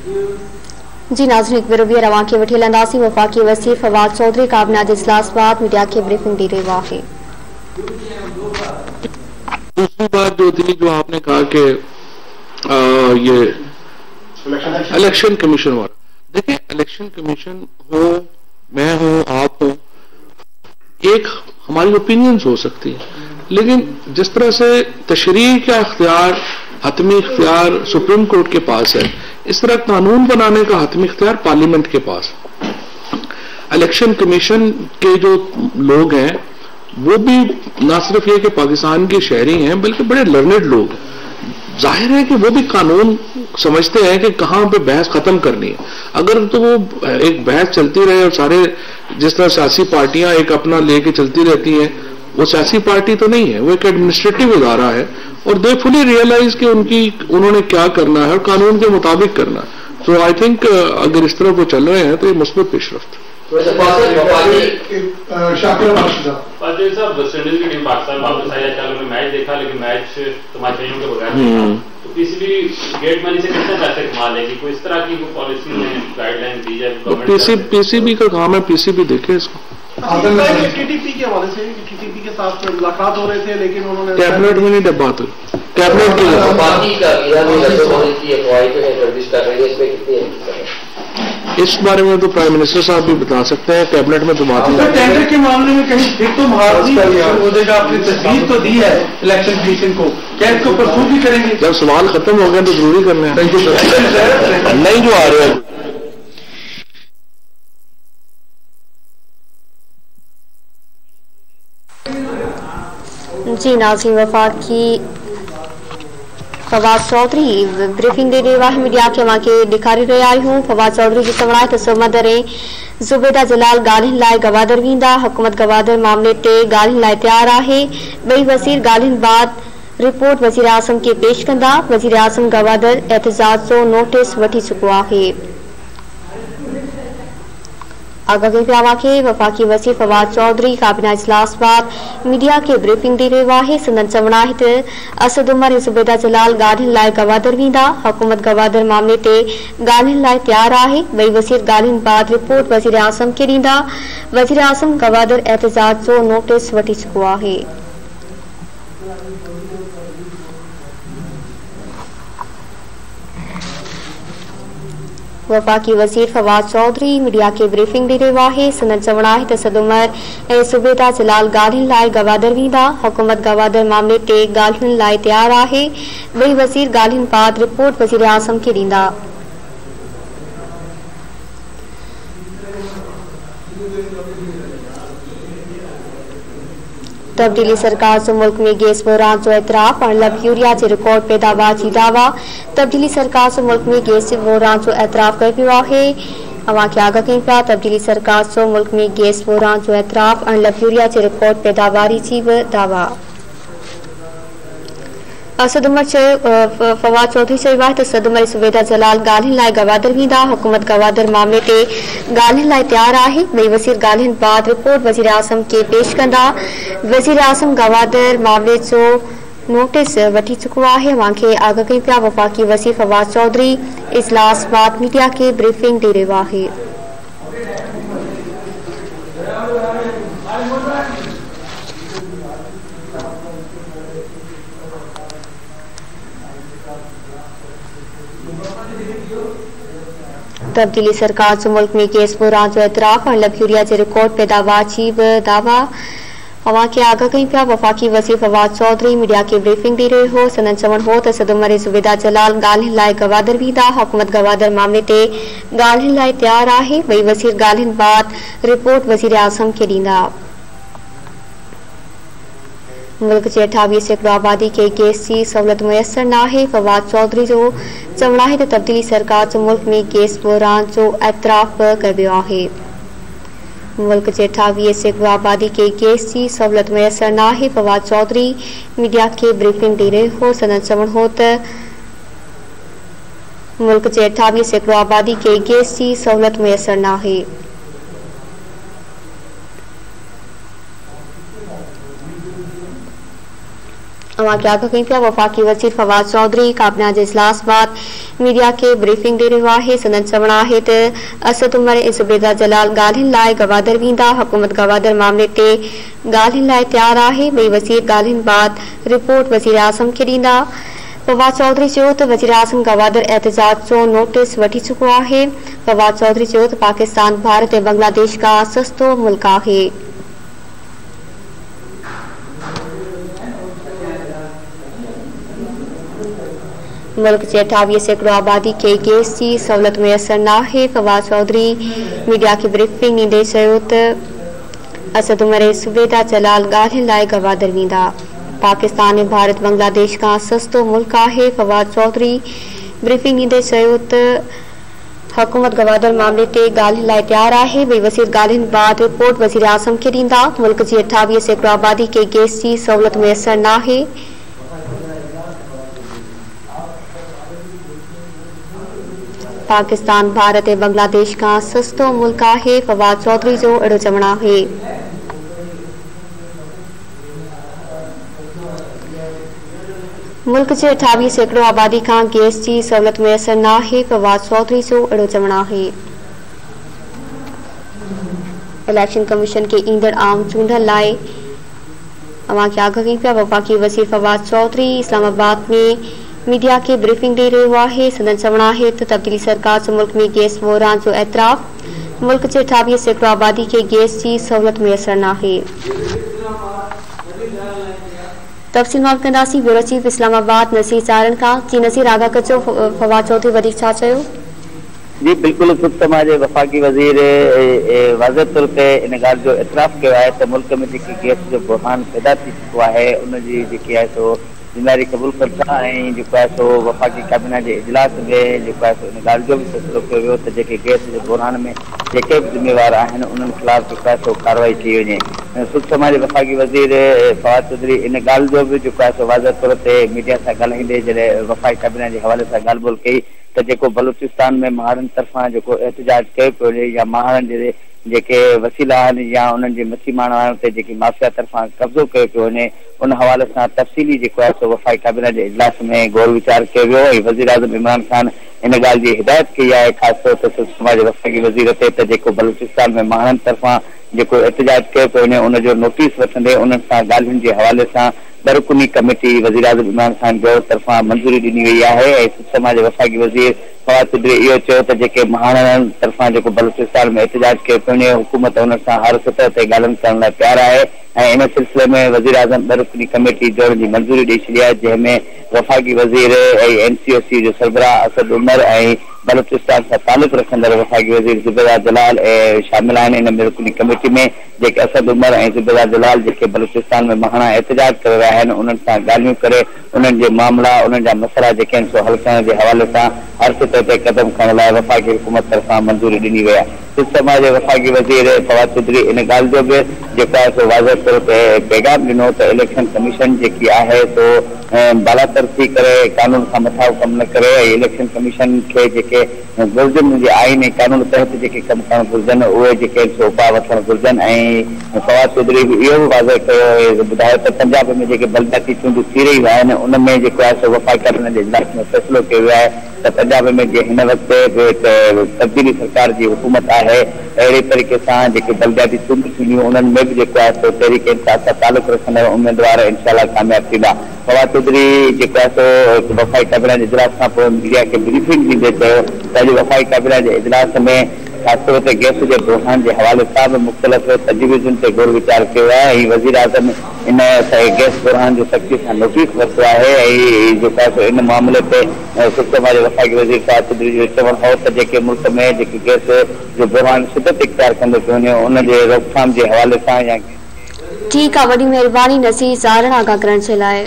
जी नाज़रीन, एक बार रवां के वठी हलंदासीं। वफ़ाक़ी वज़ीर फवाद चौधरी काबिना जे इजलास बाद मीडिया खे ब्रीफिंग ॾेई रहियो आहे। दूसरी बात जो थी, जो आपने कहा कि ये इलेक्शन कमीशन वाला, देखिए इलेक्शन कमीशन हो, मैं हूं, आप हो, एक हमारी ओपिनियंस हो सकती है, लेकिन जिस तरह से तशरीह का इख्तियार, हतमी इख्तियार सुप्रीम कोर्ट के पास है, इस तरह कानून बनाने का हतमी इख्तियार पार्लियामेंट के पास। इलेक्शन कमीशन के जो लोग हैं वो भी ना सिर्फ ये कि पाकिस्तान के शहरी हैं, बल्कि बड़े लर्नेड लोग हैं। जाहिर है कि वो भी कानून समझते हैं कि कहां पे बहस खत्म करनी है। अगर तो वो एक बहस चलती रहे और सारे जिस तरह सियासी पार्टियां एक अपना लेके चलती रहती हैं, वो सियासी पार्टी तो नहीं है, वो एक एडमिनिस्ट्रेटिव इदारा है और दे फुली रियलाइज कि उन्होंने क्या करना है और कानून के मुताबिक करना है। तो आई थिंक अगर इस तरह वो चल रहे हैं तो ये मुस्बत पेशरफ्त। वेस्टइंडीज की टीम पाकिस्तान वापस आई, मैच देखा लेकिन मैच तमाशाइयों के बगैर देखा, तो पीसीबी गेट मनी से कितना पैसे कमा लेगी? कोई इस तरह की पॉलिसी में गाइडलाइन दी जाए? पीसीबी का काम है, पीसीबी देखे इसको। टीटीपी के हवाले से टीटीपी के साथ मुलाकात हो रहे थे, लेकिन उन्होंने कैबिनेट में नहीं बात हुई, कैबिनेट इस बारे में तो प्राइम मिनिस्टर साहब भी बता सकते हैं, कैबिनेट में तो बात नहीं। टेंडर के मामले में कहीं फिर तो आपने तस्वीर तो दी है इलेक्शन कमीशन को, क्या इसको परसूख भी करेंगे? जब सवाल खत्म हो गए तो जरूरी करने हैं। नहीं जो आ रहे हैं जी नाज़रीन, वफ़ाक़ी फवाद चौधरी ब्रीफिंग दे रहियो आहे। मीडिया खे अवां खे ॾेखारे रहिया आहियूं। फवाद चौधरी जी चवण त समंदर ऐं ज़ुबैदा जलाल ॻाल्हियुनि लाइ गवादर वेंदा। हुकूमत गवादर मामले ते ॻाल्हियुनि लाइ तयारु आहे। ॿई वज़ीर ॻाल्हियुनि बाद रिपोर्ट वज़ीर आज़म खे पेश कंदा। वज़ीर आज़म गवादर एहतजाज जो नोटिस वठी चुको आहे। आगाही पिया खे वफ़ाक़ी वज़ीर फवाद चौधरी काबिना इजलास बाद मीडिया के ब्रीफिंग दे रहियो आहे। संदन चवण आहे त असद उमर ऐं ज़ुबैदा जलाल ॻाल्हियुनि लाइ गवादर वेंदा। हुकूमत गवादर मामले ते ॻाल्हियुनि लाइ तयारु आहे। ॿई वज़ीर ॻाल्हियुनि बाद रिपोर्ट वज़ीर आज़म खे ॾींदा। वज़ीर आज़म गवादर एहतजाज जो नोटिस वठी चुको आहे। वफ़ाक़ी वज़ीर फवाद चौधरी मीडिया के ब्रीफिंग दे रहियो आहे। संदन चवण आहे त असद उमर ऐं ज़ुबैदा जलाल ॻाल्हियुनि लाइ गवादर वेंदा। हुकूमत गवादर मामले ते ॻाल्हियुनि लाइ तयारु आहे। ॿई वज़ीर ॻाल्हियुनि बाद रिपोर्ट वज़ीर आज़म खे ॾींदा। तब्दीली सरकार जो मुल्क में गैस बहरान जो एतराफ़, अणलब यूरिया के रिकॉर्ड पैदावार की दावा। तब्दीली सरकार जो मुल्क में गैस बहरान जो एतराफ़ कर पियो आहे। अवां खे आगाह कयूं पिया। तब्दीली सरकार जो मुल्क में गैस बहरान जो एतराफ़, अणलब यूरिया के रिकॉर्ड पैदावारी की भी दावा। असद उमर फवाद चौधरी चयो आहे त असद उमर ज़ुबैदा जलाल ॻाल्हियुनि लाइ गवादर वेंदा। हुकूमत गवादर मामले ते ॻाल्हियुनि लाइ तयारु आहे। ॿई वज़ीर ॻाल्हियुनि बाद रिपोर्ट वज़ीर आज़म खे पेश कंदा। वज़ीर आज़म गवादर मामले जो नोटिस वठी चुको आहे। अवां खे आगाह कयूं पिया। वफ़ाक़ी वज़ीर फवाद चौधरी इजलास बाद मीडिया खे ब्रीफिंग ॾेई रहियो आहे। तब्दीली सरकार जो मुल्क में गैस बहरान जो एतराफ़, अणलब यूरिया के रिकॉर्ड पैदावार की भी दावा। अवां खे आगाह कयूं पिया। वफ़ाक़ी वज़ीर फवाद चौधरी मीडिया के ब्रीफिंग दे रहियो हो। संदन चवण हो त असद उमर ऐं ज़ुबैदा जलाल ॻाल्हियुनि लाइ गवादर वेंदा। हुकूमत गवादर मामले ते ॻाल्हियुनि लाइ तयारु आहे। ॿई वज़ीर ॻाल्हियुनि बाद रिपोर्ट वज़ीर आज़म खे ॾींदा। मुल्क के 28% आबादी के गैस की सहूलत मुयसर न है। फवाद चौधरी जो चवण है तो तब्दीली सरकार जो मुल्क में गैस बहरान जो एतराफ़ कयो है। मुल्क के 28% आबादी के गैस की सहूलत मुयसर न है। फवाद चौधरी मीडिया के ब्रीफिंग दे रहे हो। संदन चवण हो तो मुल्क के 28% आबादी के गैस की सहूलत मुयसर न है। अवां क्या कहीं पिया वफाकी वजीर फवाद चौधरी काबीना जे इजलास बाद मीडिया के ब्रीफिंग दे रहियो आहे। संदन चवण आहे त असद उमर ऐं ज़ुबैदा जलाल ॻाल्हियुनि लाइ गवादर वेंदा। हुकूमत गवादर मामले ते ॻाल्हियुनि लाइ तयार आहे। ॿई वज़ीर ॻाल्हियुनि बाद रिपोर्ट वज़ीर आज़म खे ॾींदा। फवाद चौधरी चयो त वज़ीर आज़म गवादर एहतजाज जो नोटिस वठी चुको आहे। फवाद चौधरी चयो त पाकिस्तान भारत ऐं बांग्लादेश का सस्तो मुल्क आहे। मुल्क जे 28 सैकड़ो आबादी खे गैस की सहूलत मुयसर न आहे। फवाद चौधरी मीडिया खे ब्रीफिंग ॾींदे चयो त असद उमर ऐं ज़ुबैदा जलाल ॻाल्हियुनि लाइ गवादर वेंदा। पाकिस्तान ऐं भारत बांग्लादेश खां सस्तो मुल्क आहे। फवाद चौधरी ब्रीफिंग ॾींदे चयो त हुकूमत गवादर मामले ते ॻाल्हियुनि लाइ तयार आहे। ॿई वज़ीर ॻाल्हियुनि बाद रिपोर्ट वज़ीर आज़म खे ॾींदा। मुल्क जी 28 सैकड़ो आबादी खे गैस की सहूलत मुयसर न आहे। पाकिस्तान भारत ऐं बांग्लादेश का सस्तो मुल्क आहे। फवाद चौधरी जो अहिड़ो चवण आहे। मुल्क जे 28 सैकड़ो आबादी खां गैस की सहूलत मुयसर न आहे। फवाद चौधरी जो अहिड़ो चवण आहे। इलेक्शन कमीशन के ईंदड़ आम चूंडनि लाइ अवां खे आगाही पिया वफाकी वज़ीर फवाद चौधरी इस्लामाबाद में मीडिया के ब्रीफिंग दे रहियो आहे। संदन चवण आहे त तब्दीली सरकार जो मुल्क में गैस बहरान जो एतराफ़। मुल्क जे 28 सैकड़ो आबादी खे गैस की सहूलत मुयसर न आहे। तफ़सील मालूम कंदासीं। ब्यूरो चीफ इस्लामाबाद नसीर चारण खां। जी नसीर आगाह कजो फवाद चौधरी वधीक छा चयो? जी बिल्कुल सुख समाज वफाकी वज़ीर वाज़ह तौर ते इन ॻाल्हि जो एतराफ़ कयो आहे त मुल्क में जेकी गैस जो बहरान पैदा थी चुको आहे उनजी जेकी आहे सो ज़िम्मेदारी क़बूल करता ऐं जेको आहे सो वफ़ाकी काबीना जे इजलास में जेको आहे सो इन ॻाल्हि जो बि फ़ैसिलो कयो वियो त जेके गैस जे बहरान में जेके बि ज़िम्मेवार आहिनि उन्हनि ख़िलाफ़ जेको आहे सो कार्रवाई कई वञे। सुख समाज वफ़ाकी वज़ीर फवाद चौधरी इन ॻाल्हि जो बि जेको आहे सो वाज़ह तौर ते मीडिया सां ॻाल्हाईंदे जॾहिं वफ़ाकी काबीना जे हवाले सां ॻाल्हि ॿोल कई त जेको बलूचिस्तान में माण्हुनि तरफ़ां जेको एहतजाज कयो पियो वञे या माण्हुनि जे जेके वसीला आहिनि या उन्हनि जे मच्छी मारवाड़नि ते जेकी माफ़िया तरफ़ां कब्ज़ो कयो पियो वञे उन हवाले सां तफ़सीली जेको आहे सो वफ़ाकी काबीना जे इजलास में गौर वीचार कयो वियो ऐं वज़ीर आज़म इमरान खान इन ॻाल्हि जी हिदायत कई आहे ख़ासि तौर ते सुख समाज वफ़ाकी वज़ीर ते त जेको बलूचिस्तान में माण्हुनि तरफ़ां जेको एहतजाज कयो पियो वञे उनजो नोटिस वठंदे उन्हनि सां ॻाल्हियुनि जे हवाले सां बरकुनी कमेटी वज़ीर आज़म इमरान खान जो तरफ़ां मंज़ूरी ॾिनी वई आहे ऐं सुख समाज वफ़ाकी वज़ीर फवाद चौधरी इहो चयो त जेके माण्हुनि तरफ़ां जेको बलूचिस्तान में एहतजाज कयो पियो वञे हुकूमत उन सां हर सतह ते ॻाल्हियुनि करण लाइ तयार आहे ऐं इन सिलसिले में वज़ीर आज़म बरकुनी कमेटी जोड़ण जी मंज़ूरी ॾेई छॾी आहे जंहिंमें वफ़ाकी वज़ीर ऐं NCOC जो सरबराह असद उमर ऐं बलूचिस्तान सां तालुक़ रखंदड़ वफ़ाकी वज़ीर ज़ुबैदा जलाल शामिल आहिनि। इन बरकुनी कमेटी में जेके असद उमर ऐं ज़ुबैदा जलाल जेके बलूचिस्तान में महाना एहतजाज करे रहिया आहिनि उन्हनि सां ॻाल्हियूं करे उन्हनि जे मामला उन्हनि जा मसइला जेके आहिनि सो हल करण जे हवाले सां हर सतह ते क़दम खणण लाइ वफ़ाकी हुकूमत तरफ़ां मंज़ूरी ॾिनी वई आहे। सुख समाज वफ़ाकी वज़ीर फवाद चौधरी इन ॻाल्हि जो बि जेको आहे सो वाज़ह तौर ते पैगाम ॾिनो त इलेक्शन कमीशन जेकी आहे सो बालातर थी करे कानून खां मथां कमु न करे ऐं इलेक्शन कमीशन खे जेके घुर्जनि जे आइन ऐं कानून तहत जेके कमु करणु घुर्जनि उहे जेके सो उपा वठणु घुर्जनि ऐं फवाद चौधरी बि इहो बि वाज़ह कयो ऐं ॿुधायो त पंजाब में जेके बलदियाती चूंडूं थी रहियूं आहिनि उन में जेको आहे सो वफ़ाकी काबीना जे इजलास में फ़ैसिलो कयो वियो आहे त पंजाब में जे हिन वक़्तु तब्दीली सरकार जी हुकूमत आहे अहिड़े तरीक़े सां जेके बलदियाती चूंडूं थींदियूं उन्हनि में बि जेको आहे सो तहरीक इंसाफ़ सां तालुक़ रखंदड़ उम्मीदवार इनशाअल्लाह कामयाब थींदा। फवाद चौधरी जेको आहे सो वफ़ाकी काबीना जे इजलास खां पोइ मीडिया खे ब्रीफिंग ॾींदे चयो त अॼु वफ़ाकी काबीना जे इजलास में ख़ासि तौर ते गैस जे बहरान जे हवाले सां बि मुख़्तलिफ़ तजवीज़ुनि ते गौर वीचार कयो आहे ऐं वज़ीर आज़म इन गैस बहरान जो सख़्ती सां नोटिस वरितो आहे ऐं जेको आहे सो इन मामले ते सुख समाज वफ़ाकी वज़ीर फवाद चौधरी जो चवणु हो त जेके मुल्क में जेके गैस जो बहरान शिदत इख्तियार कंदो पियो वञे उनजे रोकथाम जे हवाले सां या ठीकु आहे। वॾी महिरबानी नसीर चारण आगाह करण जे लाइ।